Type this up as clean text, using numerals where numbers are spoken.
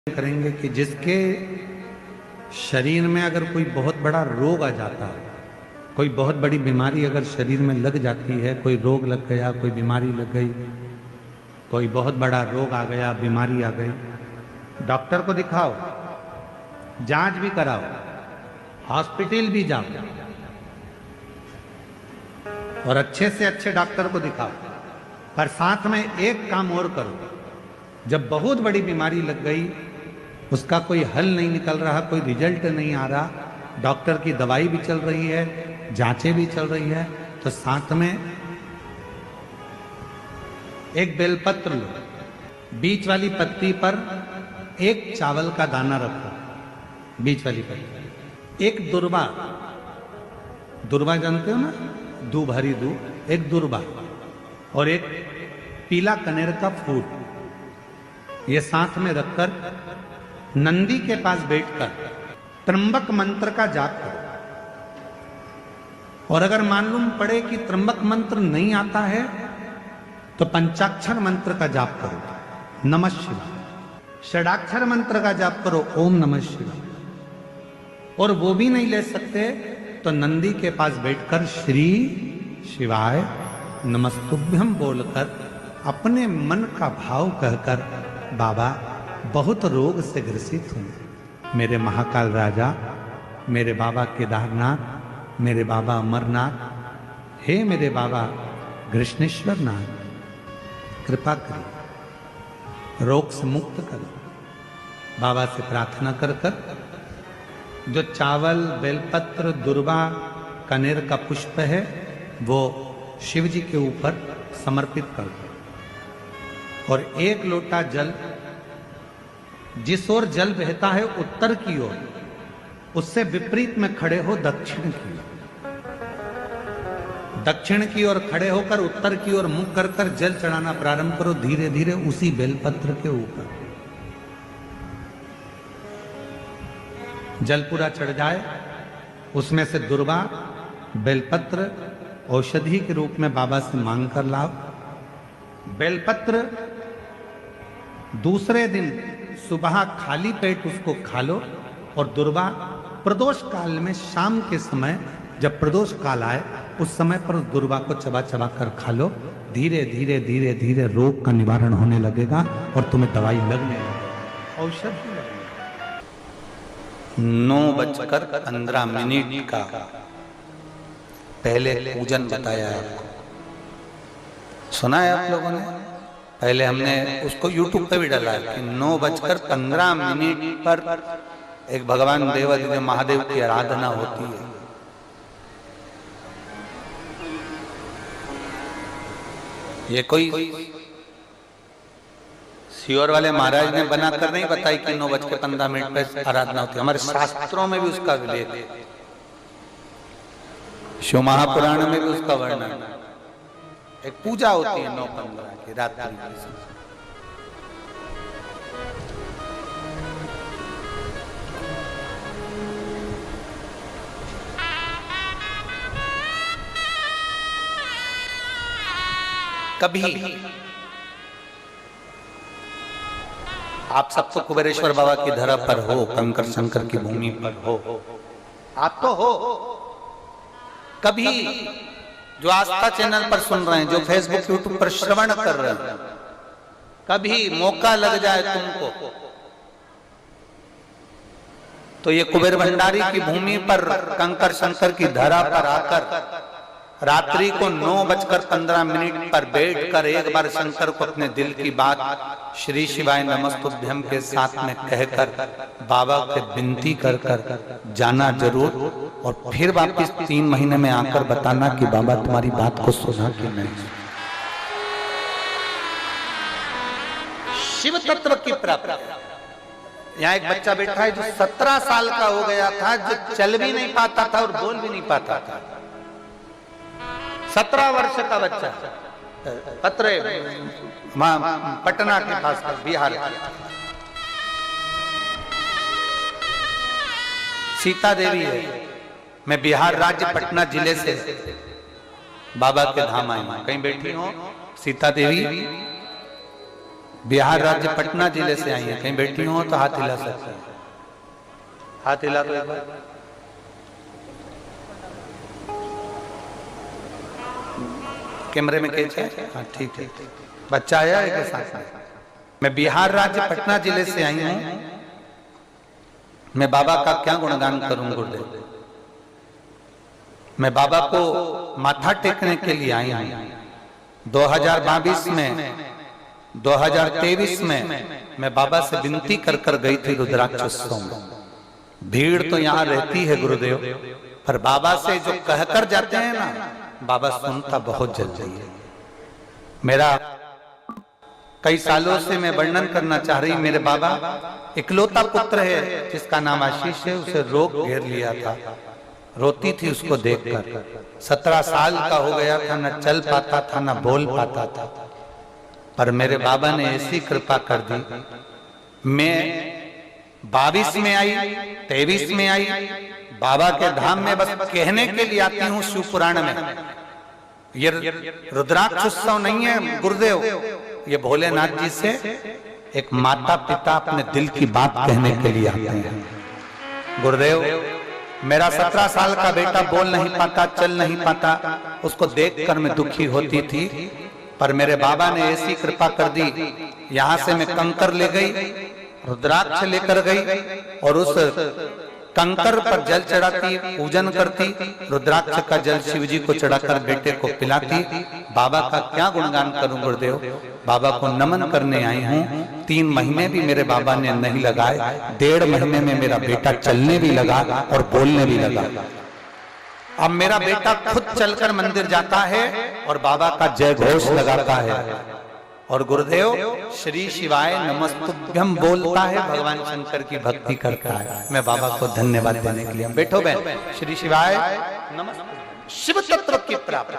करेंगे कि जिसके शरीर में अगर कोई बहुत बड़ा रोग आ जाता है, कोई बहुत बड़ी बीमारी अगर शरीर में लग जाती है, कोई रोग लग गया, कोई बीमारी लग गई, कोई बहुत बड़ा रोग आ गया, बीमारी आ गई, डॉक्टर को दिखाओ, जांच भी कराओ, हॉस्पिटल भी जाओ और अच्छे से अच्छे डॉक्टर को दिखाओ। पर साथ में एक काम और करो, जब बहुत बड़ी बीमारी लग गई, उसका कोई हल नहीं निकल रहा, कोई रिजल्ट नहीं आ रहा, डॉक्टर की दवाई भी चल रही है, जांचें भी चल रही है, तो साथ में एक बेलपत्र लो, बीच वाली पत्ती पर एक चावल का दाना रखो, बीच वाली पत्ती, एक दुर्वा, दुर्वा जानते हो ना, दूब, हरी दूब, एक दुर्वा और एक पीला कनेर का फूल, ये साथ में रखकर नंदी के पास बैठकर त्र्यंबक मंत्र का जाप करो। और अगर मालूम पड़े कि त्र्यंबक मंत्र नहीं आता है तो पंचाक्षर मंत्र का जाप करो, नमः शिवाय। षडाक्षर मंत्र का जाप करो, ओम नमः शिवाय। और वो भी नहीं ले सकते तो नंदी के पास बैठकर श्री शिवाय नमस्तुभ्यम बोलकर अपने मन का भाव कहकर, बाबा बहुत रोग से ग्रसित हूं, मेरे महाकाल राजा, मेरे बाबा केदारनाथ, मेरे बाबा अमरनाथ, हे मेरे बाबा कृष्णेश्वर नाथ, कृपा करो, रोग से मुक्त करो। बाबा से प्रार्थना कर कर जो चावल, बेलपत्र, दुर्वा, कनेर का पुष्प है वो शिव जी के ऊपर समर्पित कर दो। और एक लोटा जल, जिस ओर जल बहता है उत्तर की ओर, उससे विपरीत में खड़े हो दक्षिण की ओर, दक्षिण की ओर खड़े होकर उत्तर की ओर मुख कर कर जल चढ़ाना प्रारंभ करो, धीरे धीरे उसी बेलपत्र के ऊपर। जल पूरा चढ़ जाए, उसमें से दुर्वा, बेलपत्र औषधि के रूप में बाबा से मांग कर लाओ। बेलपत्र दूसरे दिन सुबह खाली पेट उसको खा लो और दुर्वा प्रदोष काल में शाम के समय जब प्रदोष काल आए उस समय पर उस दुर्वा को चबा चबा कर खा लो। धीरे धीरे धीरे धीरे रोग का निवारण होने लगेगा और तुम्हें दवाई लगने लगेगी, औषधि लगेगी। 9:15 का पहले पूजन बताया आपको, सुना है आप लोगों ने? पहले हमने उसको YouTube पे भी डाला है कि 9:15 पर एक भगवान देवादिदेव महादेव की आराधना होती है। ये कोई सियोर वाले महाराज ने बनाकर नहीं बताई कि 9:15 पर आराधना होती है, हमारे शास्त्रों में भी उसका उल्लेख है, शिव महापुराण में भी उसका वर्णन है। एक पूजा होती है 9:15 की रात्रि की। कभी आप सब तो कुबेरेश्वर बाबा की धरा पर हो, कंकर शंकर की भूमि पर हो, आप तो हो। कभी जो आस्था चैनल पर सुन रहे हैं, जो फेसबुक यूट्यूब पर श्रवण कर रहे हैं, कभी मौका लग जाए तुमको तो ये कुबेर भंडारी की भूमि पर कंकर शंकर की धरा पर आकर रात्रि को 9:15 पर बैठकर एक बार शंकर को अपने दिल की बात श्री शिवाय नमस्तुभ्यम के साथ में कहकर बाबा के विनती कर कर जाना जरूर। और फिर वापिस 3 महीने में आकर बताना कि बाबा तुम्हारी बात को सुना कि नहीं। शिव तत्व की प्राप्ति। यहाँ एक बच्चा बैठा है जो 17 साल का हो गया था, जो चल भी नहीं पाता था और बोल भी नहीं पाता था। 17 वर्ष का बच्चा, पत्र पटना के पास बिहार, सीता देवी है। मैं बिहार राज्य पटना जिले से बाबा के धाम आई हूं, कहीं बैठी हो सीता देवी बिहार राज्य पटना जिले से आई हैं। कहीं बैठी हो तो हाथ हिला सकते हैं। हाथ हिला दो एक बार। कैमरे में कैसे? हाँ ठीक है। बच्चा आया है के साथ? मैं बिहार राज्य पटना जिले से आई हूं। मैं बाबा का क्या गुणगान करूं गुरुदेव। मैं बाबा को माथा टेकने के लिए आई हूं। 2022 में 2023 में मैं बाबा से विनती कर कर गई थी रुद्राक्ष उत्सव में। भीड़ तो यहाँ रहती है गुरुदेव, पर बाबा से जो कहकर जाते हैं ना, बाबा सुनता बहुत जल्दी है। मेरा कई सालों से मैं वर्णन करना चाह रही, मेरे बाबा इकलौता पुत्र है जिसका नाम आशीष है। उसे रोग घेर लिया था, रोती थी उसको देखकर। 17 साल का हो गया था, न चल पाता था न बोल पाता था। पर मेरे बाबा ने ऐसी कृपा कर दी। मैं 22 में आई, 23 में आई। बाबा के धाम में बस कहने के लिए आती हूँ शिव पुराण में। ये रुद्राक्ष उत्सव नहीं है गुरुदेव, ये भोलेनाथ जी से एक माता पिता अपने दिल की बात कहने के लिए आते हैं। गुरुदेव, मेरा 17 साल का बेटा बोल नहीं पाता, चल नहीं पाता, उसको देखकर मैं दुखी होती थी। पर मेरे बाबा ने ऐसी कृपा कर दी, यहां से मैं कंकर ले गई, रुद्राक्ष लेकर गई और उस कंकर पर जल चढ़ाती, पूजन करती, रुद्राक्ष का जल शिव जी को चढ़ाकर बेटे को पिलाती। बाबा का क्या गुणगान करूं गुरुदेव। बाबा को नमन करने आई हूं। 3 महीने भी मेरे बाबा ने नहीं लगाए, 1.5 महीने में मेरा बेटा चलने भी लगा और बोलने भी लगा। अब मेरा बेटा खुद चलकर मंदिर जाता है और बाबा का जय घोष लगाता है। और गुरुदेव श्री शिवाय नमस्तुभ्यम बोलता है, भगवान शंकर की भक्ति करता है। मैं बाबा को धन्यवाद देने के लिए। बैठो बहन। श्री शिवाय नमस्तुभ्यम। शिव तत्व की प्राप्ति।